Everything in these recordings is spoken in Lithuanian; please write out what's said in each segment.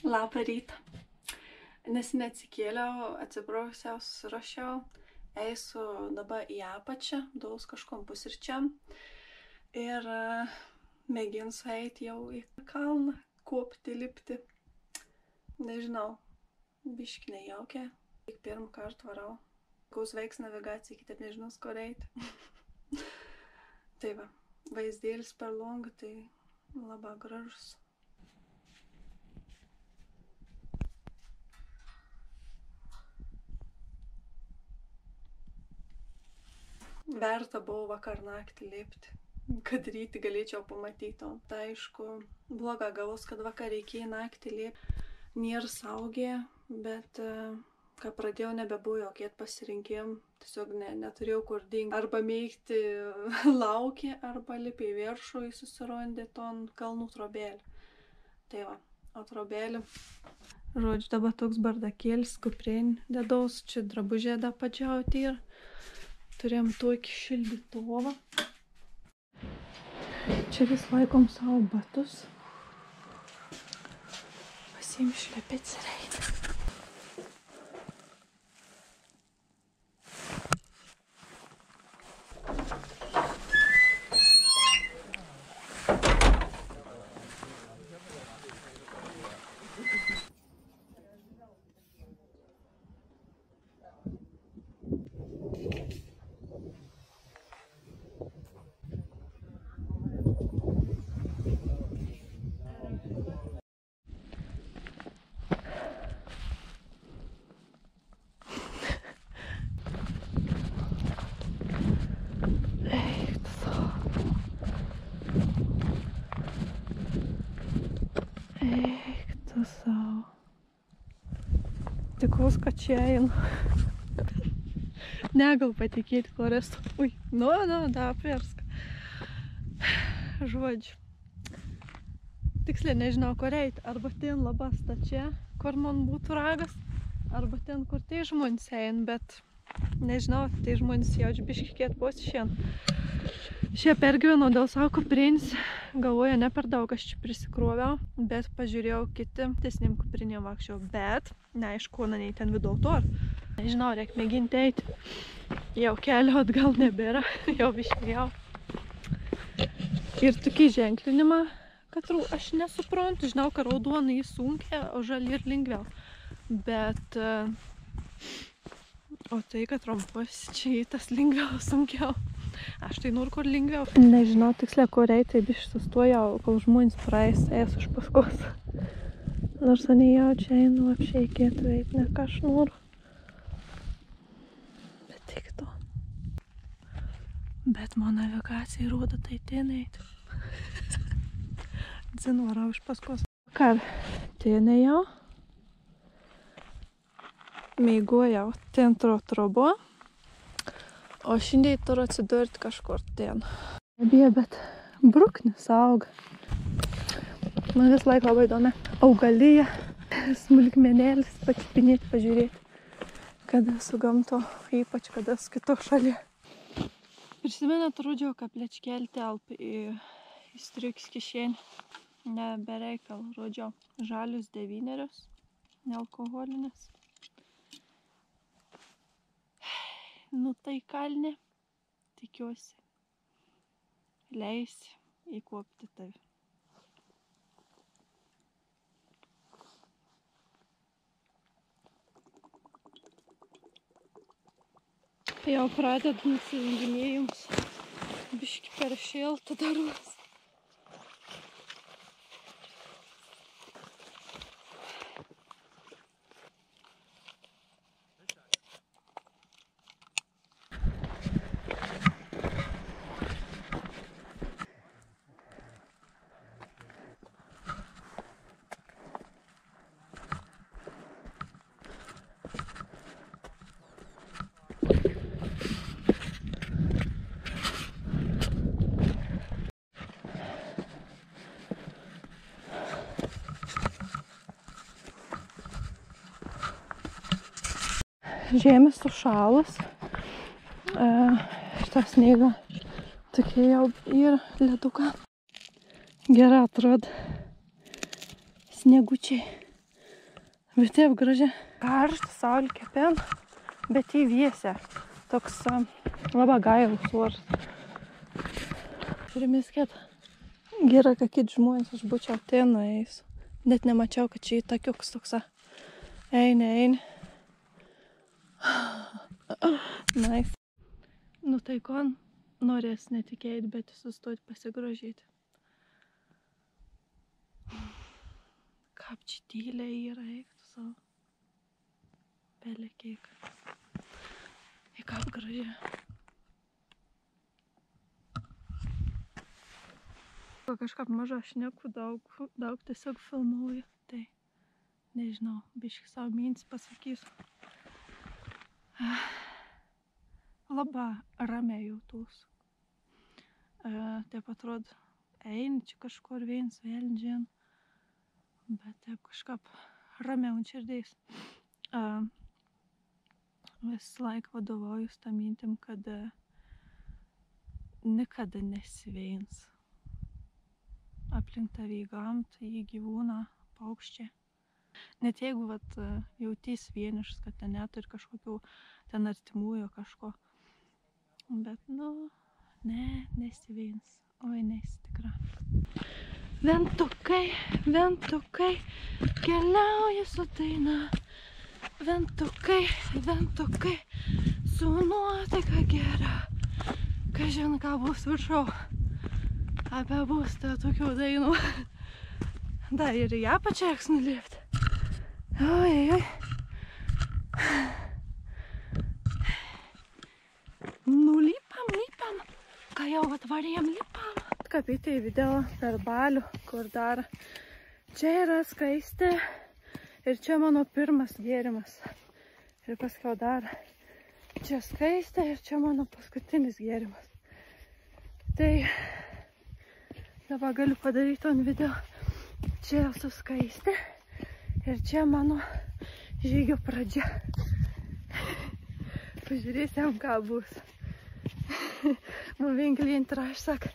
Labą rytą. Nes neatsikėliau, atsibrausiau, susirašiau, eisiu dabar į apačią, daus kažkom pusryčiam ir mėginsiu eiti jau į kalną, kopti, lipti. Nežinau, biški nejaukia, tik pirmą kartą varau. Kaus veiks navigacija, kitaip nežinau, kur eiti. Tai va, vaizdėlis per longą, tai labai gražus. Verta buvo vakar naktį lipti, kad rytį galėčiau pamatyti. O tai aišku, bloga gavus, kad vakar reikėjo naktį lipti. Nėra saugė, bet kai pradėjau nebebuvo jokie pasirinkimai, tiesiog neturėjau kur dingti. Arba mėgti laukė, arba lipi į viršų į susirondį ton kalnų trobėlį. Tai va, o trobėlį. Žodžiu, dabar toks bardakėlis, kuprinė dedaus, čia drabužė da padžiauti ir turėjom tokį šildytuvą. Čia vis laikom savo batus. Pasiim šlepėt ir eiti. Tikros, kad čia einu. Negal patikėti, kur esu. Ui, da, apverska. Žodžiu. Tiksliai nežinau, kur eiti. Arba ten labai stačia, kur man būtų ragas, arba ten, kur tai žmonės eina, bet nežinau, tai žmonės jaučia biškį kiet posišien. Šie pergyvenau dėl savo kuprinės, galvoju, ne per daug aš čia prisikroviau, bet pažiūrėjau kiti tesnim kuprinėm vakščiau, bet neaišku, nei ten vidu autor. Nežinau, reikia mėginti eiti. Jau kelio atgal nebėra, jau biškėjau. Ir tokį ženklinimą, kad aš nesuprantu, žinau, kad raudonai jis sunkia, o žali ir lengviau. Bet, o tai, kad trumpas čia tas lengviau, sunkiau. Aš tai noriu, kur lengviau. Nežinau tiksliai, kur eiti, tai biškai sustojau, kol žmonės praeis, esu iš paskos. Nors nejaučia, einu apšiai reikėtų eiti, ne ką aš noriu. Bet tik to. Bet mano navigacija rodo, tai ten eiti. Dzin varau iš paskos. Vakar ten ėjau. Mėgojau ten trobo. O šiandien turiu atsidurti kažkur ten. Nebija, bet bruknis auga. Man vis laik labai įdomi augalija, smulkmenėlis, pačiupinėti, pažiūrėti, kada su gamto, ypač kada su kito šalia. Prisimenat, rodžiau, kad plečkelį telpa į striukės kišenį. Ne bereikal, rodžiau žalius 9, nealkoholinės. Nu tai kalne, tikiuosi, leisi įkopti tai. Jau pradedu nusirenginėjimus, biški per šiltą daros. Žemės sušalas. Šitą sniegą tokie jau yra leduka. Gerai atrodo sniegučiai. Bet taip gražiai. Karšta, saulė kepen, bet į viesę. Toks labai gailus oras. Žiūrėmės, kad gera, kad kiti žmonės, aš būčiau ten nuėjus. Net nemačiau, kad čia įtakiuks toks. Eini. Nice. Nu tai kon norės netikėti, bet sustoti pasigrožėti. Kaip čia tyliai yra, eiktų savo. Pelėkeik. Į kaip gražiai. Kažkaip maža šneku, daug tiesiog filmuoju. Tai nežinau, biškį savo mintį pasakysiu. Labai ramiai jautus. Taip atrodo, eini čia kažkur viens vėlindžien, bet taip kažkaip ramiau ant širdies. Visą laiką vadovaujus tą mintim, kad nikada nesi viens. Aplink tavį gamtą, į gyvūną, paukščiai. Net jeigu jautys vienišas, kad ten neturi kažkokių ten artimųjų kažko. Bet, nesi viens. Oi, nesi tikra. Ventukai keliauja su daina. Ventukai su nuotaika gera. Kažin ką bus viršau. Apie būstą tokių dainų. Dar ir į apačią reiks nulipti. Oi. Lipam. Ką jau atvarėjom, lipam. Kapitė į video per balių, kur dar čia yra Skaistė. Ir čia mano pirmas gėrimas. Ir paskiau dar čia Skaistė ir čia mano paskutinis gėrimas. Tai dabar galiu padaryti ant video. Čia esu Skaistė ir čia mano žygio pradžia. Pažiūrėsim, ką bus. Man vien klientė rašė, sako,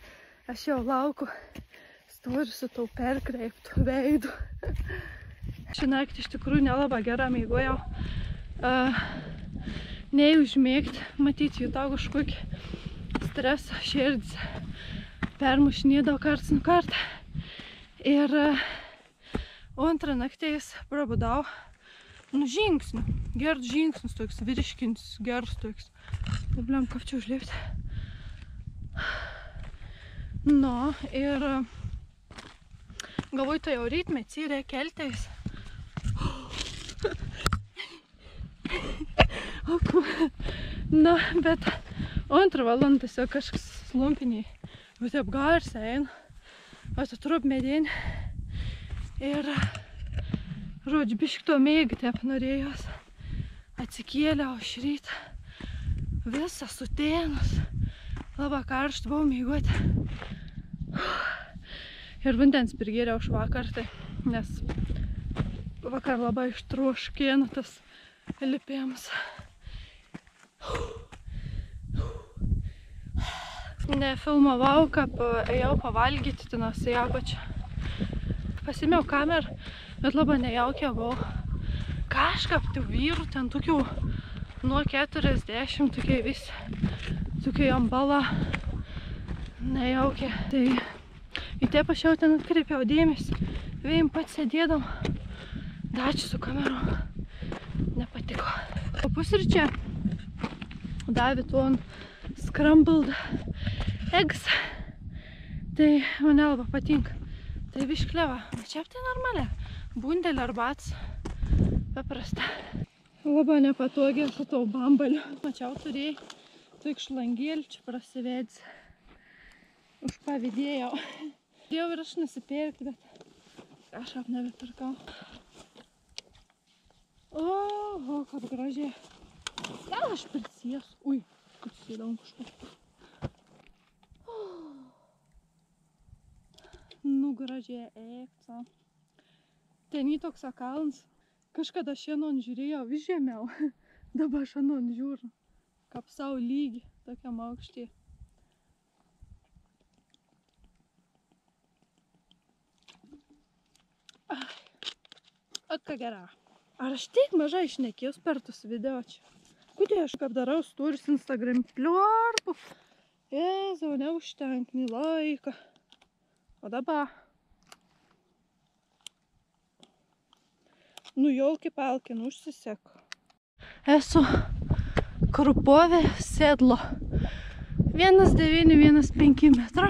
aš jau lauku, stoviu su tau perkreiptu veidu. Ši naktį iš tikrųjų nelabai gera miegojau. Neužmėgti, matyti, jutau kažkokį stresą, širdis. Permušinėdavau karts nuo kartą. Ir antrą nakties prabudau žingsnių. Gerus žingsnius toks, vyriškinis, gerus toks. Problem, kaip čia užlipti. Ir galvoju, tai jau rytmetį reikia keltis. Bet antrą valandą tiesiog kažkas slumpiniai. Bet taip garsiai eina. Atrup medinį. Ir, žodžiu, biškį to mėgti taip norėjos. Atsikėliau iš rytą. Visas sutėnus. Labai karšta buvau miegoti. Ir vandens prigėriau už vakar, nes vakar labai ištroškėno tas lipėjimas. Nefilmavau, kaip ėjau pavalgyti tenas į apačią. Pasimėjau kamerą, bet labai nejaukia buvau. Kažkaip tų vyrų ten tokių nuo 40, tokie visi, tokie ambala nejaukia. Tai į taip aš jau ten atkreipiau dėmesį, vėjim pats sėdėdam, dačiu su kameru, nepatiko. O pusryčia davė tuon scrambled eggs, tai mane labai patinka. Tai biškleva, bet čia tai normalia, bundelė arbatas, paprasta. Labai nepatogiai su tau bambaliu. Mačiau, turėjai tik šlangėlį čia prasivedęs. Užpavydėjau. Dėjau ir aš nusipirkti, bet kažkaip nebepirkau. Oho, kaip gražiai. Gal aš prisėsiu. Ui, kaip sėdau kažkur. Nu, gražiai eikta. Ten į toks kalnas. Kažkada šiandien žiūrėjau, vis žemiau. Dabar šiandien žiūriu. Kaip savo lygį, tokiam aukštį. Ką gera. Ar aš tiek mažai šnekėjus per tus video čia? Kodėl aš kaip darau stories Instagram pliorpu? Jėzau, neužtenkni laiką. O dabar? Nu jolki palki, nu užsisek. Esu Krupovė sėdlo. 1,9–1,5 metro.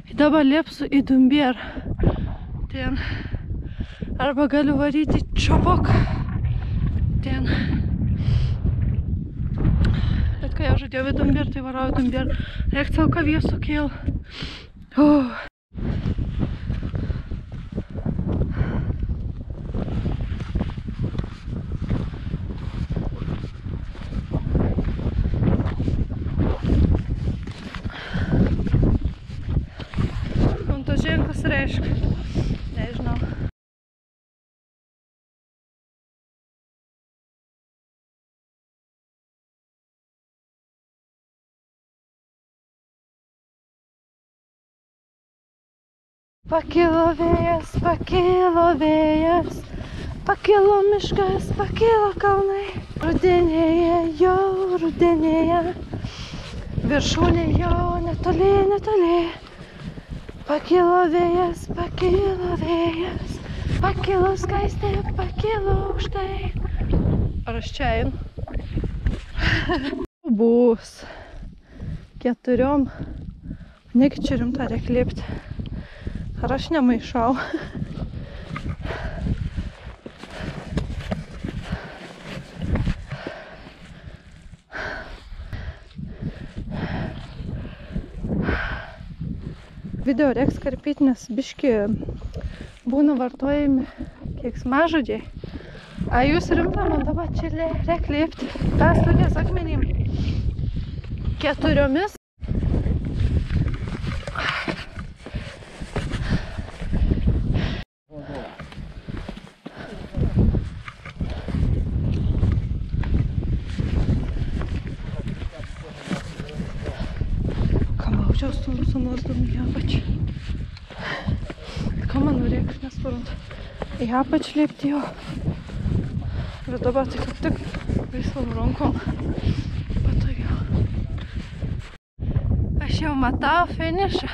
Ir dabar liepsiu į Dumbierą. Ten. Arba galiu varyti Čopok. Ten. Bet kai aš žadėjau į Dumbierą, tai varau į Dumbierą. Reik savo kaviesų kėl. Ženklas reiškia. Nežinau. Pakilo vėjas, pakilo vėjas, pakilo miškas, pakilo kalnai. Rudenėje, jau rudenėje, viršūnė jau netoli, netoli. Pakilo vėjas, pakilo skaistė, pakilo aukštai. Ar aš čia einu? Bus 4. Negi čia rimta reik lipti. Ar aš nemaišau? Video reiks karpyti, nes biški būna vartojami keiksmažodžiai. A jūs rimta, man dabar čia reik lipti. Tas tokias akmenim 4. Kamaučiaus sunos Dumį apačią. Ką man norėk, nesvarant. Į apačią liepti jo. Bet dabar tai kaip tik laisvom rankom patogiau. Aš jau matau finišą.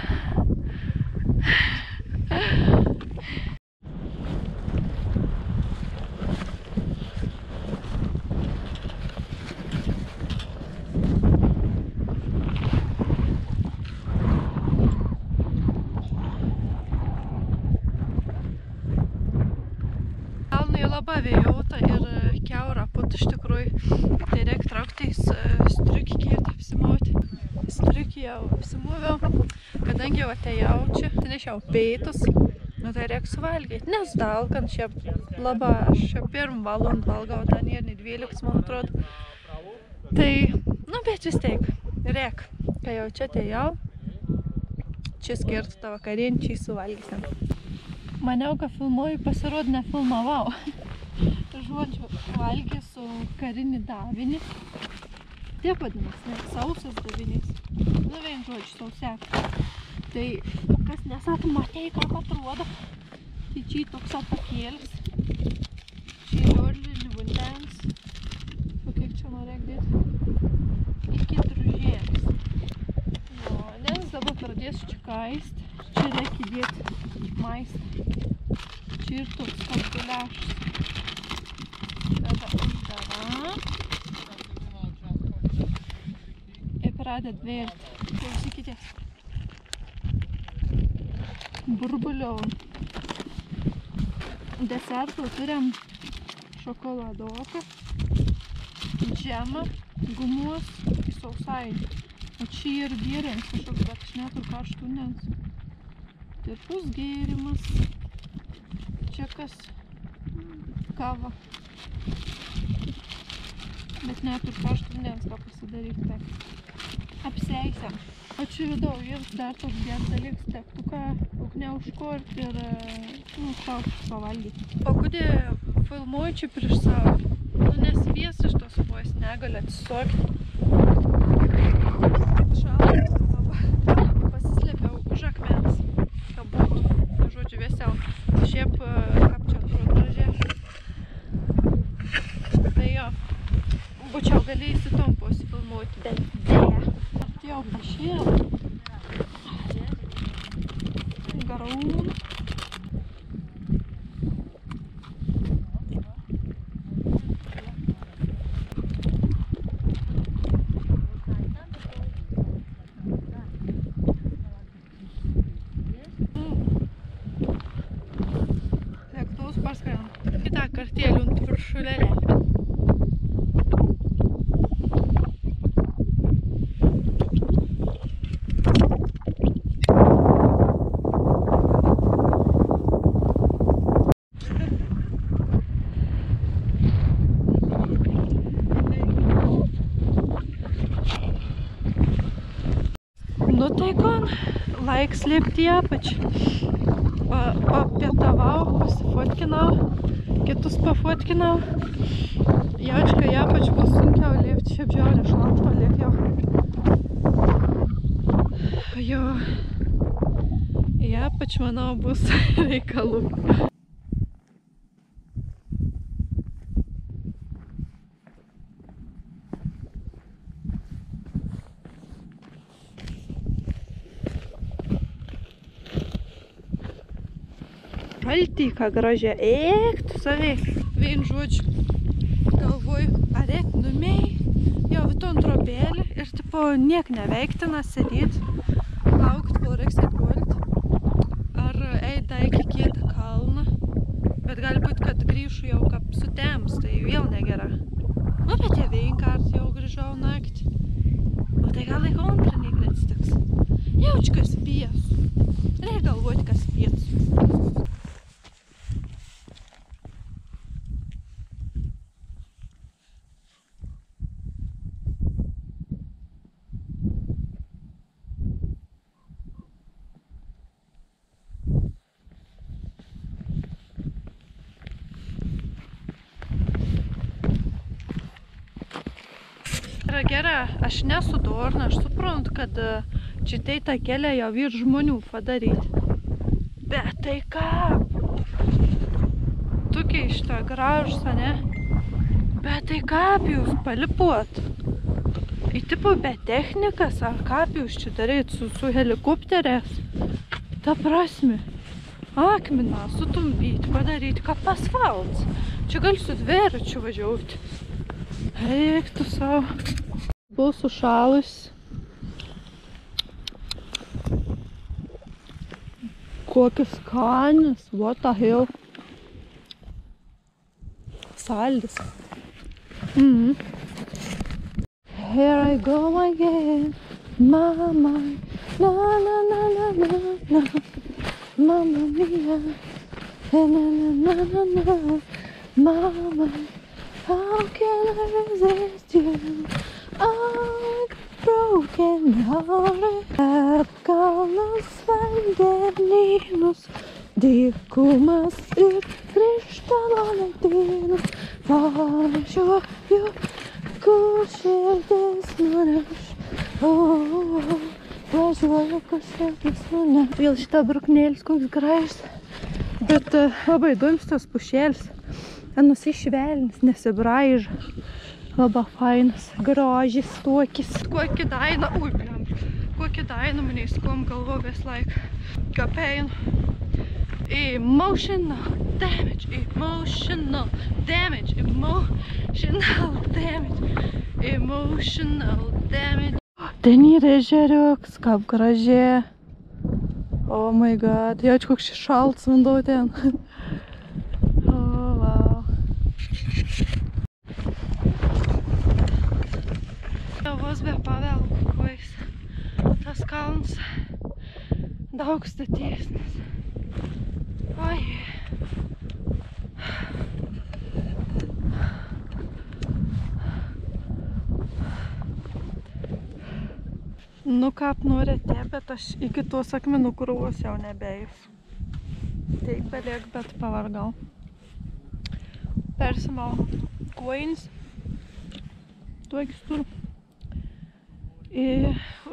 Labai vėjauta ir kiaura pat iš tikrųjų. Tai reik trauktis striukį kiek apsimauti. Striukį jau apsimuviau, kadangi jau atėjau čia, nešiau peitus. Nu tai reik suvalgyti, nes dalkan šiaip labai, aš šiaip 1 valandą valgau, ten ir ne 12, man atrodo. Tai, nu bet vis tiek, reik, kai jau čia atėjau, čia skirtų tą vakarienį, čia suvalgysim. Maniau, kad filmuoju, pasirodė nefilmavau. Žodžiu, valgė su karinį davinį. Taip vadinasi, ne, sausas davinys. Nu, vien žodžiu, sausiak. Tai, kas nesat matei, kaip atrodo, tai čia toks apakėlis. Čia liorlinį vandens. O kiek čia norėk dėti? Iki družėlis. Nes dabar pradėsiu čia kaist. Čia reikia dėti maistą. Čia ir toks kaip guliašas. Tada uždara. Ir pradėt vėrti. Klausykitės. Burbuliau. Desertų turim šokoladoką, džemą, gumos ir sausainį. O čia ir gėrimas kažkoks, bet aš neturiu karštų vandens. Tirpus gėrimas. Čia kas? Kava. Bet neturiu karštų vandens, ką pasidaryti. Taip. Apseisiam. O čia vidau ir dar toks geras dalykas, teptuką neužkort ir šaukštus pavalgyti. O kodėl filmuoju čia prieš savo? Nu, nes vies iš tos vos negali atsisokti. Šaltas labai. Pasislėpiau už akmens. Kad būtų, žodžiu, vėsiau. Šiaip, kaip čia atrodo gražiai. Norėčiau galėjai su tom pasifilmuoti, bet dėja. Jau pašėlė. Garūn. Lėktuvus parskrendam. Kitą kartėlių ant viršulėlė. Nu tai kon, laiks lėpti į apačią. Papietavau, pasifotkinau, kitus pafotkinau. Jaučka į apačią bus sunkiau lėpti, šiaip žiaurė šalta liek jau. Jo, į apačią, manau, bus reikalų. Altyka gražia, eik tu savai. Vien žodžiu, galvoju, ar eik numei, jau viton trobėlį ir tipo niek neveiktina sėdėt, laukt, kol reiks atgult. Ar eit da iki kietą kalną, bet gali būt, kad grįžu jau kaip sutems, tai vėl negera. Nu, bet jau vienkart jau grįžau naktį. Nu, tai gal laiko antrą niek neatsitiks. Jaučiu, kas spiesu. Reik galvoti, kas spiesu. Gera, aš nesu dorna, aš suprantu, kad šitai tą kelią jau ir žmonių padaryti. Bet tai ką? Tokie šitą gražus, ne? Bet tai kaip jūs palipuot? Į tipo be technikas, ar kaip jūs čia daryti su helikopterės? Ta prasme, akminą sutumbyti, padaryti kaip asfaltas. Čia gali su dviračiu važiuoti. Eik tu savo. Buvau sušalus. Kokius skanius, what the hell. Saldus. Here I go again, mama, na na na na na na, mamma mia, na na na na na, mama, how can I resist you? I'm broken hearted. Apkalnas vandenynus, dykumas ir krištalo lentynus. Važiuoju, kur širdis nuneš. Važiuoju, kur širdis nuneš. Vėl šitą bruknėlis koks gražus, bet labai įdomus tas pušėlis. Nusišvelnis, nesibraiža. Labai fainas, gražis tokis. Kokį dainą, kokį dainą mane įskom galvo vis laik. Kapėin. Emotional damage, emotional damage, emotional damage, emotional damage. Ten yra ežeriukas, kaip gražiai. Oh my god, jaučiu koks šaltas vanduo ten. Oh wow. Vos be pavelko, koks tas kalnas daug statesnis. Oi. Nu kap norite, bet aš iki tos akmenų krūvos jau nebeisiu. Taip beliek, bet pavargau. Persimau kojins. Tuokis turiu.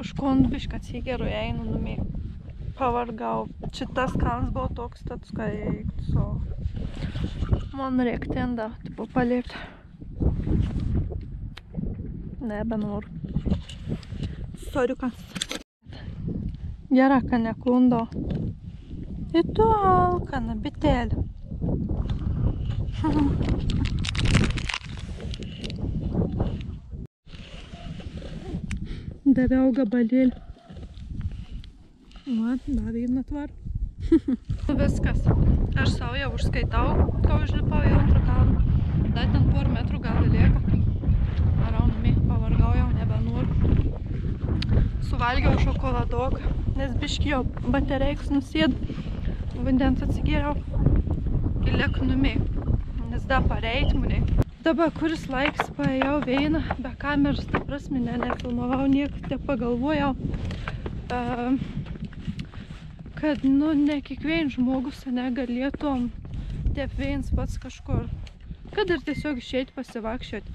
Už konų bišką atsigeru einu numė. Pavargau. Šitas kalnas buvo toks, tad kai eiktų. Man reikia ten da, tipo paliepti. Nebenoriu. Soriukas. Gera, kad nekundo. Ir tu alkana, bitėlė. Daviau gabalėlį. Va, davė į natvar. Viskas. Aš savo jau užskaitau, kai užlipau į antrą kalną. Dar ten porą metrų gal lieka. Varau namie, pavargau jau, nebenoriu. Suvalgiau šokoladoką, nes biškį jau batereiks nusėdo. Vandens atsigėriau ir liek namie, nes da pareit mūnei. Dabar kuris laiks paėjau Veiną, be kameros, ta prasme, nefilmavau nieko, te pagalvojau, kad, nu, ne kiekvien žmogus galėtų taip Veinas pats kažkur, kad ir tiesiog išeit pasivakščioti.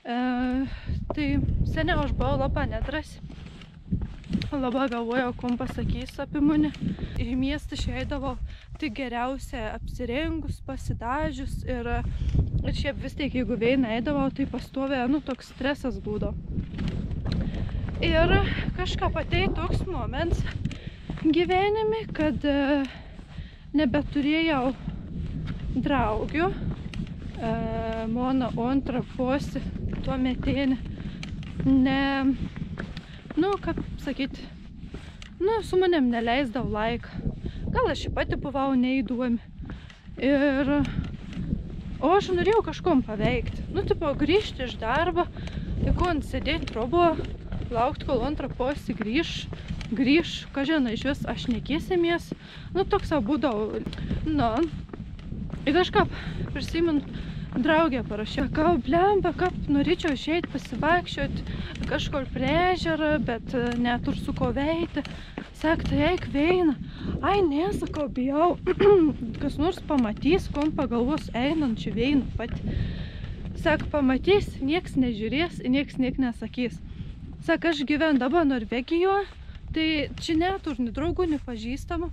Tai seniau aš buvau labai nedrasi, labai galvojau, kom pasakys apie mane. Į miestą išeidavau tik geriausia apsirengus, pasidažius ir šiaip vis tiek, jeigu Veiną eidavau, tai pastovė, nu, toks stresas būdavo. Ir kažkaip atėjo toks moments gyvenime, kad nebeturėjau draugių. Mano antrą posį tuo metinį nu, kaip sakyt, nu, su manim neleisdavau laiką. Gal aš pati buvau neįdomi. O aš norėjau kažkom paveikti. Nu, tipo, grįžti iš darbo, sėdėti trobo, laukti, kol antrą posį grįž, ką žinai, iš vis aš nekėsimės. Nu, toks būdavo. Nu, ir kažkaip prisimenu, draugė parašė, kau blemba, kaip norėčiau išeiti pasivakščioti kažkur prie ežero, bet netur su ko veikti. Sak, tai eik Veiną. Ai, nesakau, bijau, kas nors pamatys, kom pagalvos einančių Veiną pati. Sak, pamatys, nieks nežiūrės, nieks nesakys. Sak, aš gyvenu dabar Norvegijoje, tai čia netur ni draugų, ni pažįstamų.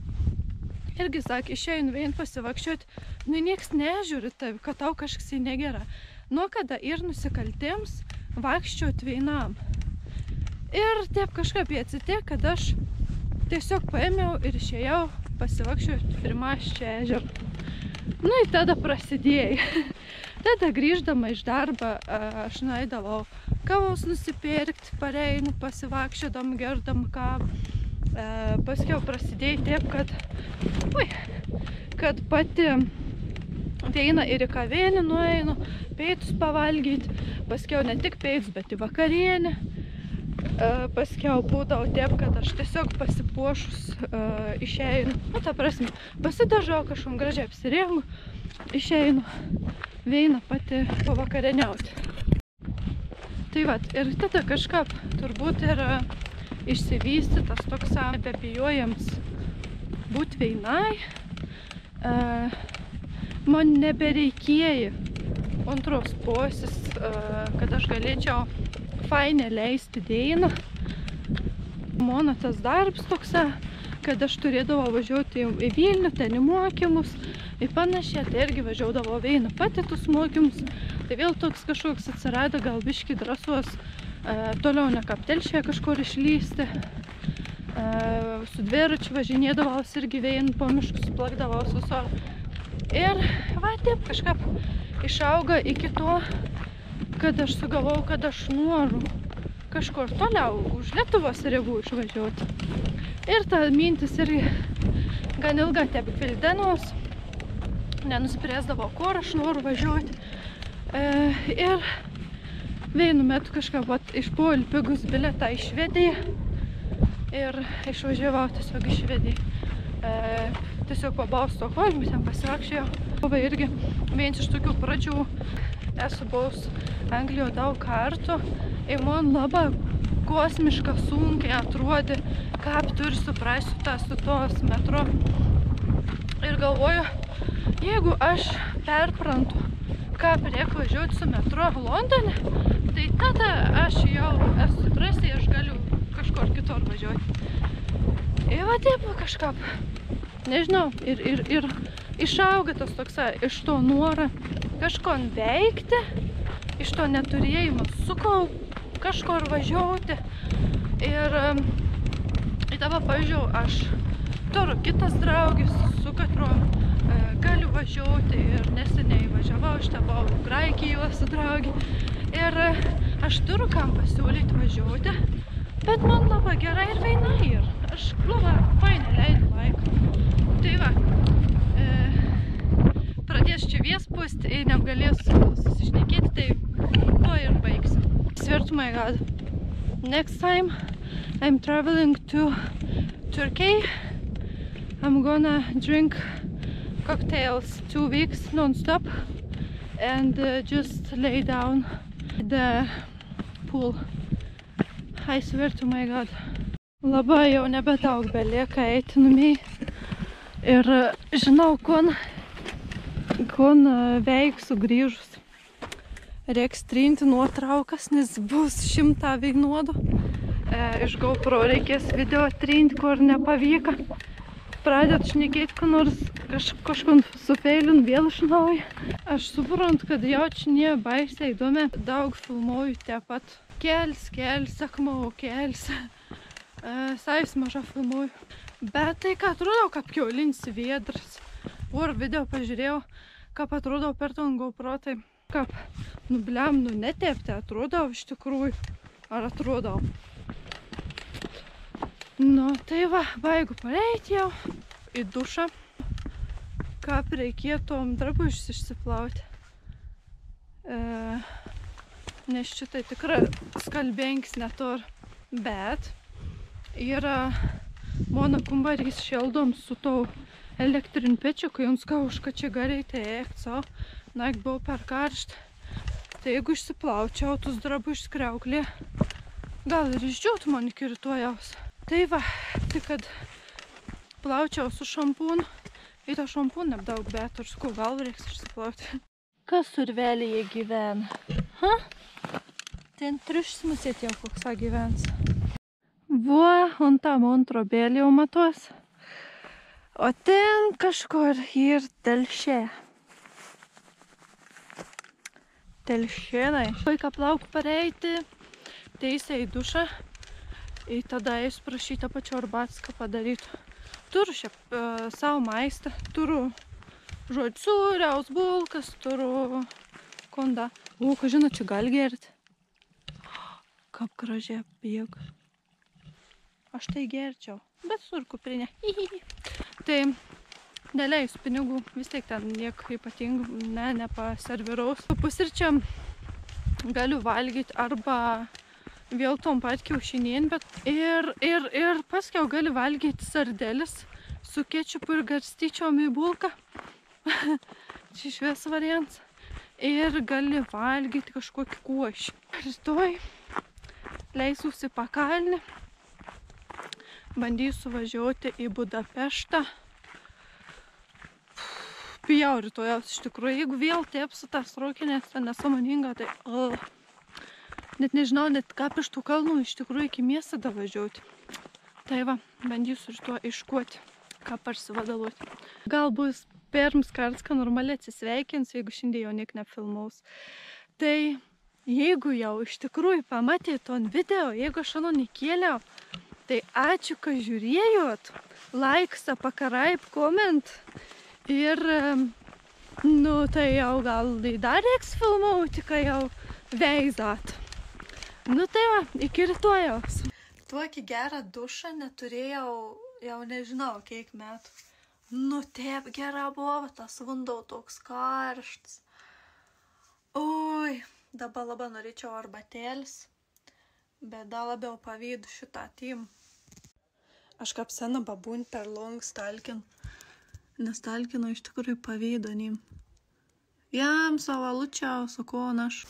Irgi, sak, išeinu Veiną pasivakščioti, nu, nieks nežiūri taip, kad tau kažkas negera. Nuo kada ir nusikaltėms vakščioti Veinam. Ir taip kažkaip atsitiko, kad aš tiesiog paėmiau ir išėjau pasivakščioti Primaščio ežerą. Nu, ir tada prasidėjo. Tada grįždama iš darbo aš nueidavau kavos nusipirkti, pareinu, pasivakščiodam, gerdam kavą. Paskiau prasidėjo taip, kad pati Veina ir į kavinę nueinu, pietus pavalgyti. Paskiau ne tik pietus, bet į vakarienę. Paskiau būdavo taip, kad aš tiesiog pasipuošus išeinu. Nu, ta prasme, pasidažau kažkom gražiai apsirengu, išeinu Veina pati pavakarieniauti. Tai vat, ir tada kažkaip turbūt ir išsivystytas toks nebebijojams būt Veinai. Man nebereikėjo antros posės, kad aš galėčiau fainę leisti dieną. Mano tas darbs toks, kad aš turėdavau važiuoti į Vilnių, ten į mokymus, į panašiai, tai irgi važiuodavau Veiną pati tus mokymus. Tai vėl toks kažkoks atsirado, gal biškį drąsos toliau ne Kaptelšėje kažkur išlysti. Su dviračiu važinėdavaus irgi Veiną po miškus, plakdavaus visur. Ir va, taip kažkaip išauga iki to, kad aš sugalvojau, kad aš noriu kažkur toliau už Lietuvos ribų išvažiuoti. Ir ta mintis irgi gan ilga taip gvildenos, nenuspręsdavau, kur aš noriu važiuoti. Ir vienu metu kažkaip išpuolė pigus bilietą į Švediją ir išvažiavau tiesiog į Švediją. Tiesiog pabuvau Stokholme, ten pasivakščiojau. Buvo irgi vienas iš tokių pradžių. Esu buvus Anglijoje daug kartų ir man labai kosmiška sunkiai atrodė, kaip turi suprasti su tos metro. Ir galvoju, jeigu aš perprantu, kaip reikia važiuoti su metro Londone, tai tada aš jau esu suprasti, aš galiu kažkur kitur važiuoti. Ir va taip kažkaip, nežinau, ir išauga tas toks iš to norą kažko veikti iš to neturėjimo sukau kažkur važiuoti ir į tavo pavyzdžiui aš turiu kitas draugis, su katru galiu važiuoti ir neseniai važiavau, aš buvau Graikijoje su draugi ir aš turiu kam pasiūlyti važiuoti, bet man labai gerai ir veina ir aš labai fainai leidžiu laiką. Tai va, pradės čia viespūsti ir negalėsiu susišnekėti, tai to ir baigsiu. I swear to my God, next time I'm traveling to Turkey, I'm gonna drink cocktails 2 weeks non-stop and just lay down the pool. I swear to my God. Labai jau nebedaug belieka eiti numiai ir žinau, kon veiksiu grįžus. Reiks trinti nuotraukas, nes bus 100 vienodų. Iš GoPro reikės video trinti, kur nepavyka. Pradėt šnekėti, ko nors kažkur sufeilin vėl iš naujo. Aš suprantu, kad jau čia ne baisiai įdomi. Daug filmuoju taip pat. Kels, sakmau, kels. Sais maža filmuoju. Bet tai, ką atrodo, kaip kiaulinis viedras. Vor video pažiūrėjau, kaip atrodo per ton GoPro, tai kaip, blem, netepti atrodo iš tikrųjų. Ar atrodo? Tai va, baigu pareiti jau į dušą. Kaip reikėtų drabužius išsiplauti. Nes šitai tikrai skalbenkis netur. Bet yra mano kambarys šildom su tau elektriniu pečiu, kai jums kažką čia greitai ėkt savo. Naik buvo per karštą. Tai jeigu išsiplaučiau tus drabužius kriauklį, gal ir išdžiūtų man iki rytojaus. Tai va, tik kad plaučiau su šampūnu. Į to šampūną nedaug, bet ir sakau, gal reiks išsiplauti. Kas urvelyje gyvena? Ha? Ten triušsmusėt jau koks gyvens. Va, on tam trobėlį jau matos. O ten kažkur ir telšė. Telšėnai. Vaiką plauk pareiti, teisė į dušą. Ir tada eis prašyti apačio arbatską padarytų. Turiu šiaip savo maistą. Turiu žodžiu sūriaus bulkas, turiu kondą. Ką žinot, čia gali gerti. Kaip gražiai apbėga. Aš tai gerčiau, bet sur kuprinė. Tai neleisiu pinigų, vis tiek ten nieko ypatingų, nepaserviraus. Pusryčiam galiu valgyti arba vėl tom pat kiaušinien, bet ir paskiau gali valgyti sardelis su kečupu ir garstyčiom į bulką. Čia švies variantas. Ir gali valgyti kažkokį košį. Rytoj leisiuosi pakalnį. Bandysiu važiuoti į Budapeštą. Bijau rytojaus iš tikrųjų. Jeigu vėl tepsiu tas rūkinės, nesąmoninga, tai net nežinau, net ką iš tų kalnų iš tikrųjų iki miestą davažiuoti. Tai va, bandysiu rytoj iškuoti, ką parsivadaluoti. Gal bus pirms karts, ką normaliai atsisveikinsiu, jeigu šiandien jau niek nefilmaus. Tai jeigu jau iš tikrųjų pamatėte on video, jeigu aš anu nekėliau, tai ačiū, kad žiūrėjot, laiksą, pakaraip, koment ir, tai jau gal dar reiks filmauti, kai jau veizat. Tai va, iki rytojaus. Tokį gerą dušą neturėjau, jau nežinau, kiek metų. Taip gera buvo, tas vanduo toks karštas. Oi, dabar labai norėčiau arbatėlis, bet dar labiau pavydu šitą tim. Aš kaip sena babūn per long stalkin, nes stalkino iš tikrųjų pavydo nim. Jam savo lučiau, sakau, aš.